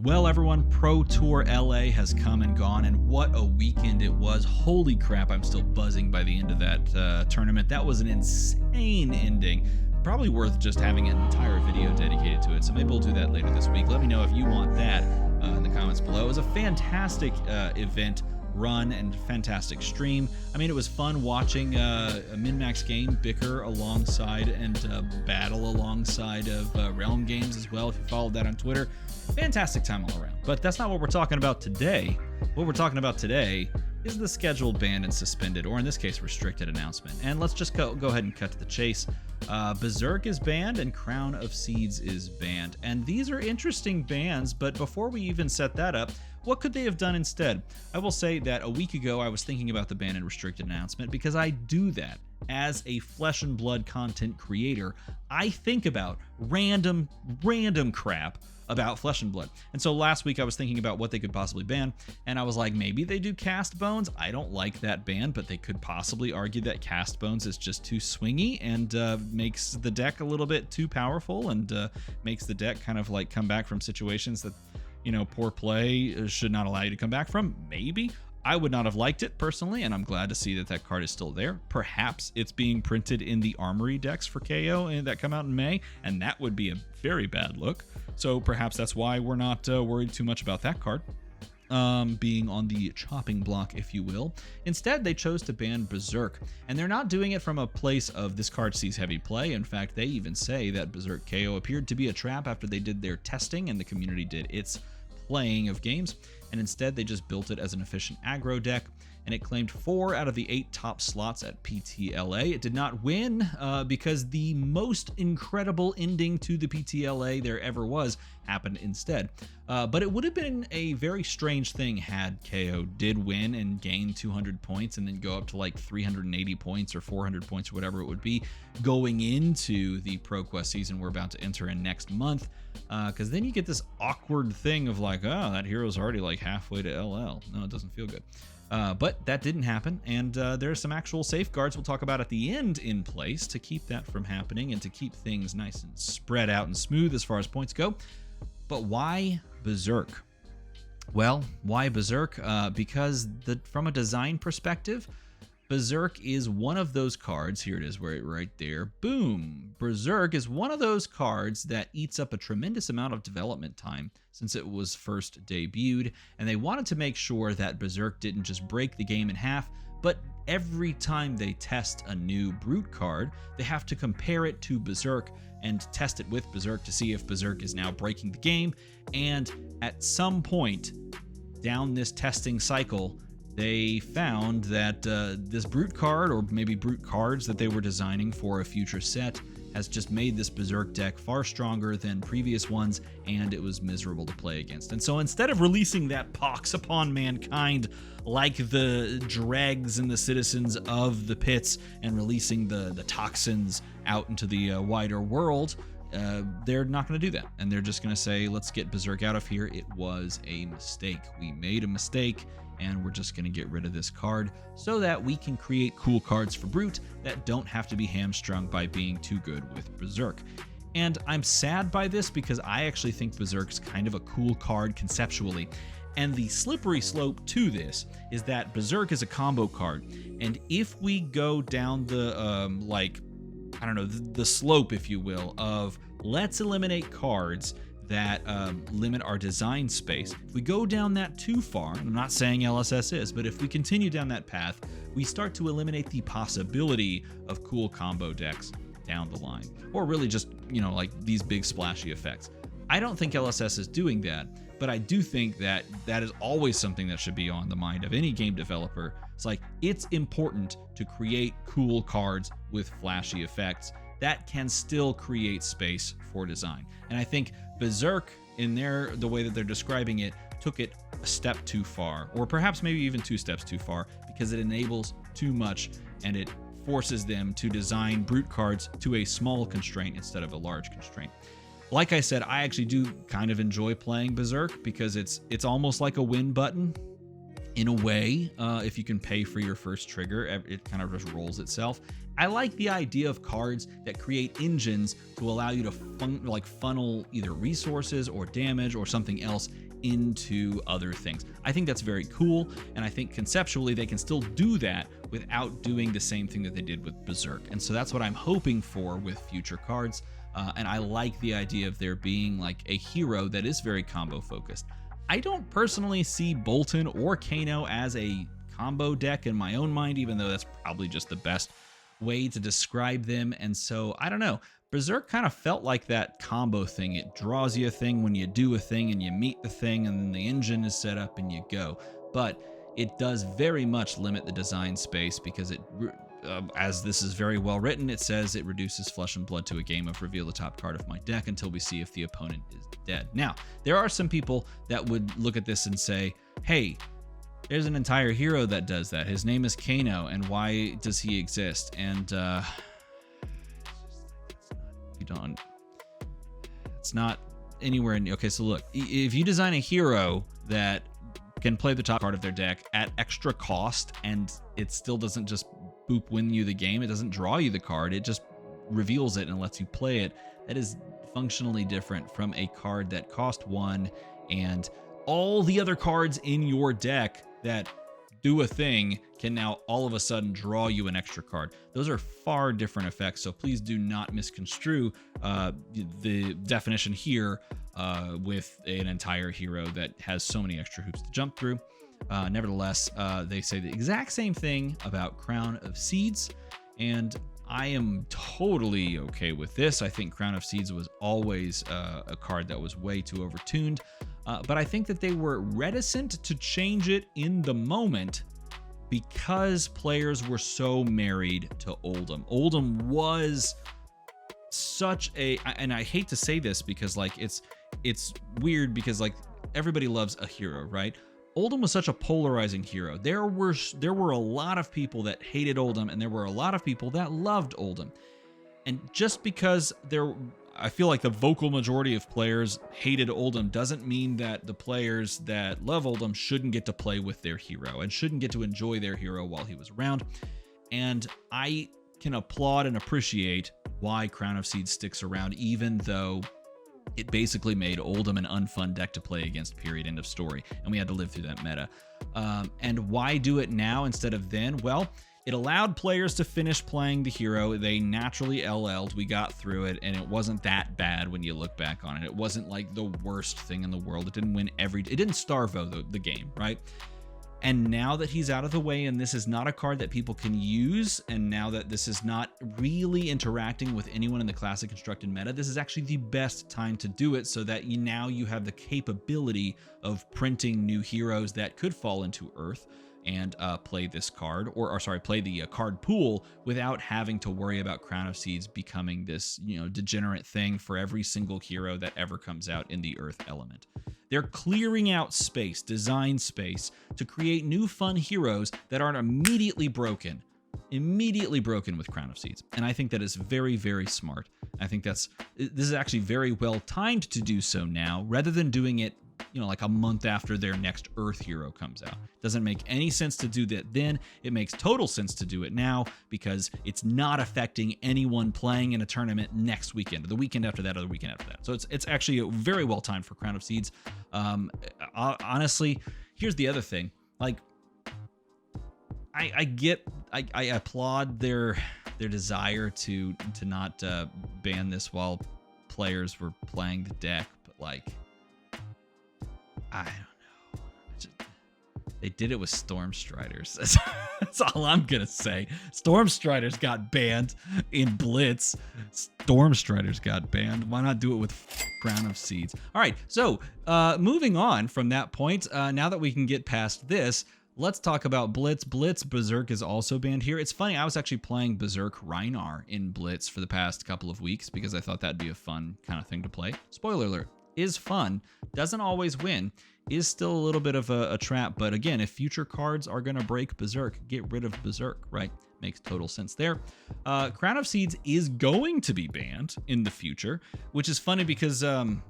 Well, everyone, Pro Tour LA has come and gone, and what a weekend it was. Holy crap, I'm still buzzing by the end of that tournament. That was an insane ending. Probably worth just having an entire video dedicated to it, so maybe we'll do that later this week. Let me know if you want that in the comments below. It was a fantastic event run and fantastic stream. I mean, it was fun watching a min-max game bicker alongside and battle alongside of Realm Games as well, if you followed that on Twitter. Fantastic time all around. But that's not what we're talking about today. What we're talking about today is the scheduled banned and suspended, or in this case, restricted announcement. And let's just go ahead and cut to the chase. Berserk is banned and Crown of Seeds is banned. And these are interesting bans, but before we even set that up, what could they have done instead? I will say that a week ago, I was thinking about the ban and restricted announcement because I do that. As a flesh and blood content creator, I think about random crap about Flesh and Blood. And so last week I was thinking about what they could possibly ban, and I was like, maybe they do Cast Bones. I don't like that ban, but they could possibly argue that Cast Bones is just too swingy and makes the deck a little bit too powerful and makes the deck kind of like come back from situations that, you know, poor play should not allow you to come back from. Maybe. I would not have liked it personally, and I'm glad to see that that card is still there. Perhaps it's being printed in the Armory decks for KO and that come out in May, and that would be a very bad look. So perhaps that's why we're not worried too much about that card being on the chopping block, if you will. Instead, they chose to ban Berserk, and they're not doing it from a place of this card sees heavy play. In fact, they even say that Berserk KO appeared to be a trap after they did their testing and the community did its playing of games, and instead they just built it as an efficient aggro deck, and it claimed 4 out of the 8 top slots at PTLA. It did not win because the most incredible ending to the PTLA there ever was happened instead. But it would have been a very strange thing had KO did win and gain 200 points and then go up to like 380 points or 400 points or whatever it would be going into the ProQuest season we're about to enter in next month. Because then you get this awkward thing of like, oh, that hero's already like halfway to LL. No, it doesn't feel good. But that didn't happen, and there's some actual safeguards we'll talk about at the end in place to keep that from happening and to keep things nice and spread out and smooth as far as points go. But why Berserk? Well, why Berserk? Because from a design perspective, Berserk is one of those cards, here it is right there, boom. Berserk is one of those cards that eats up a tremendous amount of development time since it was first debuted, and they wanted to make sure that Berserk didn't just break the game in half, but every time they test a new Brute card, they have to compare it to Berserk and test it with Berserk to see if Berserk is now breaking the game, and at some point down this testing cycle, they found that this Brute card, or maybe Brute cards that they were designing for a future set, has just made this Berserk deck far stronger than previous ones, and it was miserable to play against. And so instead of releasing that pox upon mankind like the dregs and the citizens of the pits and releasing the toxins out into the wider world, they're not going to do that. And they're just going to say, let's get Berserk out of here. It was a mistake. We made a mistake, and we're just going to get rid of this card so that we can create cool cards for Brute that don't have to be hamstrung by being too good with Berserk. And I'm sad by this because I actually think Berserk's kind of a cool card conceptually. And the slippery slope to this is that Berserk is a combo card. And if we go down the, the slope, if you will, of let's eliminate cards that limit our design space. If we go down that too far, I'm not saying LSS is, but if we continue down that path, we start to eliminate the possibility of cool combo decks down the line, or really just, you know, like these big splashy effects. I don't think LSS is doing that, but I do think that that is always something that should be on the mind of any game developer. It's like, it's important to create cool cards with flashy effects that can still create space for design. And I think Berserk, in the way that they're describing it, took it a step too far, or perhaps maybe even 2 steps too far, because it enables too much and it forces them to design Brute cards to a small constraint instead of a large constraint. Like I said, I actually do kind of enjoy playing Berserk because it's almost like a win button in a way. If you can pay for your first trigger, it kind of just rolls itself. I like the idea of cards that create engines to allow you to funnel either resources or damage or something else into other things. I think that's very cool, and I think conceptually they can still do that without doing the same thing that they did with Berserk. And so that's what I'm hoping for with future cards. And I like the idea of there being like a hero that is very combo focused. I don't personally see Bolton or Kano as a combo deck in my own mind, even though that's probably just the best way to describe them. And so I don't know. Berserk kind of felt like that combo thing. It draws you a thing when you do a thing and you meet the thing, and then the engine is set up and you go. But it does very much limit the design space because it, as this is very well written, it says it reduces flesh and blood to a game of reveal the top card of my deck until we see if the opponent is dead. Now, there are some people that would look at this and say, hey, there's an entire hero that does that. His name is Kano, and why does he exist? And it's not anywhere in. Okay, so look, if you design a hero that can play the top card of their deck at extra cost, and it still doesn't just boop win you the game, it doesn't draw you the card, it just reveals it and lets you play it, that is functionally different from a card that cost 1 and all the other cards in your deck that do a thing can now all of a sudden draw you an extra card. Those are far different effects, so please do not misconstrue the definition here with an entire hero that has so many extra hoops to jump through. Nevertheless, they say the exact same thing about Crown of Seeds, and I am totally okay with this. I think Crown of Seeds was always a card that was way too overtuned, but I think that they were reticent to change it in the moment because players were so married to Oldhim. Oldhim was such a, and I hate to say this because like it's weird because like everybody loves a hero, right? Oldhim was such a polarizing hero. There were a lot of people that hated Oldhim, and there were a lot of people that loved Oldhim. And just because I feel like the vocal majority of players hated Oldhim doesn't mean that the players that love Oldhim shouldn't get to play with their hero and shouldn't get to enjoy their hero while he was around. And I can applaud and appreciate why Crown of Seeds sticks around, even though it basically made Oldhim an unfun deck to play against, period, end of story. And we had to live through that meta. And why do it now instead of then? Well, it allowed players to finish playing the hero. They naturally LL'd. We got through it, and it wasn't that bad when you look back on it. It wasn't like the worst thing in the world. It didn't win it didn't starvo the game, right? And now that he's out of the way and this is not a card that people can use, and now that this is not really interacting with anyone in the classic constructed meta, this is actually the best time to do it so that now you have the capability of printing new heroes that could fall into Earth and play this card, or sorry, play the card pool without having to worry about Crown of Seeds becoming this, degenerate thing for every single hero that ever comes out in the Earth element. They're clearing out space, design space, to create new fun heroes that aren't immediately broken with Crown of Seeds. And I think that is very, very smart. I think this is actually very well timed to do so now, rather than doing it, like a month after their next Earth hero comes out. Doesn't make any sense to do that then. It makes total sense to do it now because it's not affecting anyone playing in a tournament next weekend, or the weekend after that, or the weekend after that. So it's actually very well timed for Crown of Seeds. Honestly, here's the other thing. Like, I applaud their desire to not ban this while players were playing the deck, but like, I don't know. They did it with Stormstriders. That's all I'm going to say. Stormstriders got banned in Blitz. Stormstriders got banned. Why not do it with Crown of Seeds? All right, so moving on from that point, now that we can get past this, let's talk about Blitz. Berserk is also banned here. It's funny, I was actually playing Berserk Rhinar in Blitz for the past couple of weeks because I thought that'd be a fun kind of thing to play. Spoiler alert. Is fun, doesn't always win, is still a little bit of a trap. But again, if future cards are going to break Berserk, get rid of Berserk, right? Makes total sense there. Crown of Seeds is going to be banned in the future, which is funny because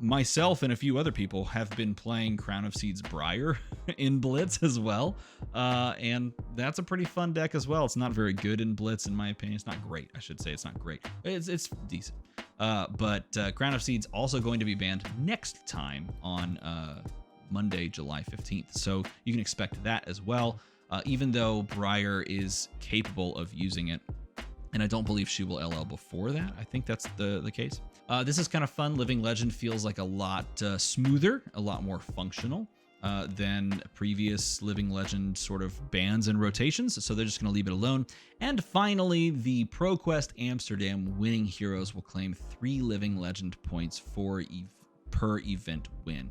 myself and a few other people have been playing Crown of Seeds Briar in Blitz as well. And that's a pretty fun deck as well. It's not very good in Blitz, in my opinion. It's not great. I should say it's not great. It's decent. But Crown of Seeds also going to be banned next time on Monday, July 15th. So you can expect that as well, even though Briar is capable of using it. And I don't believe she will LL before that. I think that's the case. This is kind of fun. Living Legend feels like a lot smoother, a lot more functional than previous Living Legend sort of bans and rotations. So they're just going to leave it alone. And finally, the ProQuest Amsterdam winning heroes will claim 3 Living Legend points per event win.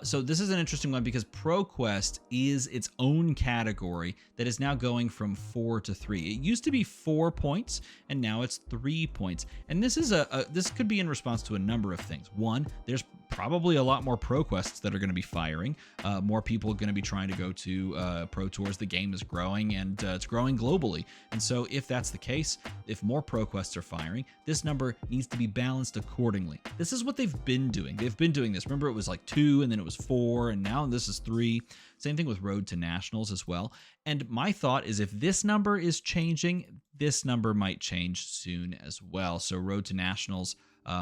So this is an interesting one because ProQuest is its own category that is now going from 4 to 3. It used to be 4 points and now it's 3 points. And this is this could be in response to a number of things. One, there's probably a lot more ProQuests that are going to be firing. More people are going to be trying to go to Pro Tours. The game is growing and it's growing globally. And so if that's the case, if more ProQuests are firing, this number needs to be balanced accordingly. This is what they've been doing. They've been doing this. Remember, it was like 2 and then it was 4 and now this is 3. Same thing with Road to Nationals as well. And my thought is if this number is changing, this number might change soon as well. So Road to Nationals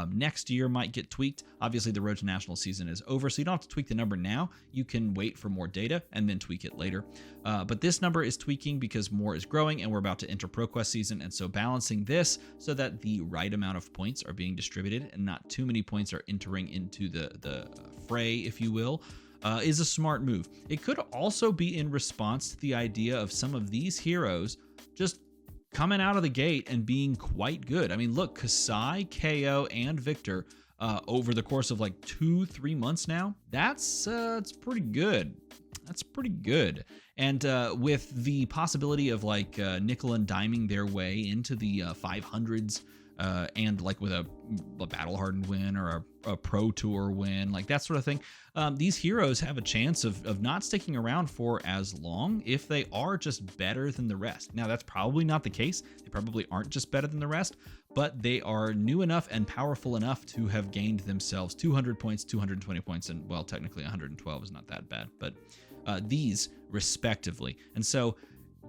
next year might get tweaked. Obviously, the Road to National season is over, so you don't have to tweak the number now. You can wait for more data and then tweak it later. But this number is tweaking because more is growing and we're about to enter ProQuest season. And so balancing this so that the right amount of points are being distributed and not too many points are entering into the fray, if you will, is a smart move. It could also be in response to the idea of some of these heroes just coming out of the gate and being quite good. I mean, look, Kasai, KO, and Victor over the course of like 2-3 months now, that's pretty good. That's pretty good. And with the possibility of like nickel and diming their way into the 500s, and like with a battle hardened win or a pro tour win, like that sort of thing, these heroes have a chance of not sticking around for as long if they are just better than the rest. Now, that's probably not the case. They probably aren't just better than the rest, but they are new enough and powerful enough to have gained themselves 200 points, 220 points, and well, technically 112 is not that bad, but these respectively. And so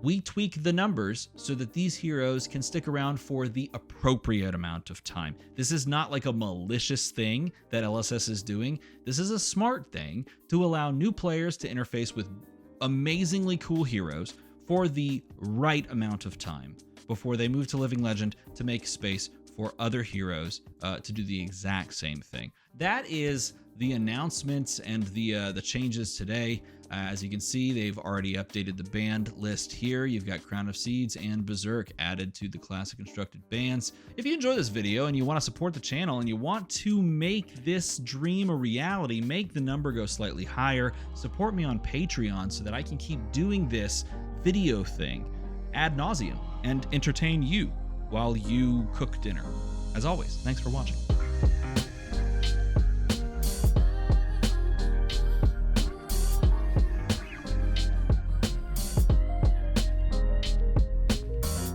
we tweak the numbers so that these heroes can stick around for the appropriate amount of time. This is not like a malicious thing that LSS is doing. This is a smart thing to allow new players to interface with amazingly cool heroes for the right amount of time before they move to Living Legend to make space for other heroes to do the exact same thing. That is the announcements and the changes today. As you can see, they've already updated the band list here. You've got Crown of Seeds and Berserk added to the Classic Constructed bands. If you enjoy this video and you want to support the channel and you want to make this dream a reality, make the number go slightly higher, support me on Patreon so that I can keep doing this video thing ad nauseum and entertain you while you cook dinner. As always, thanks for watching.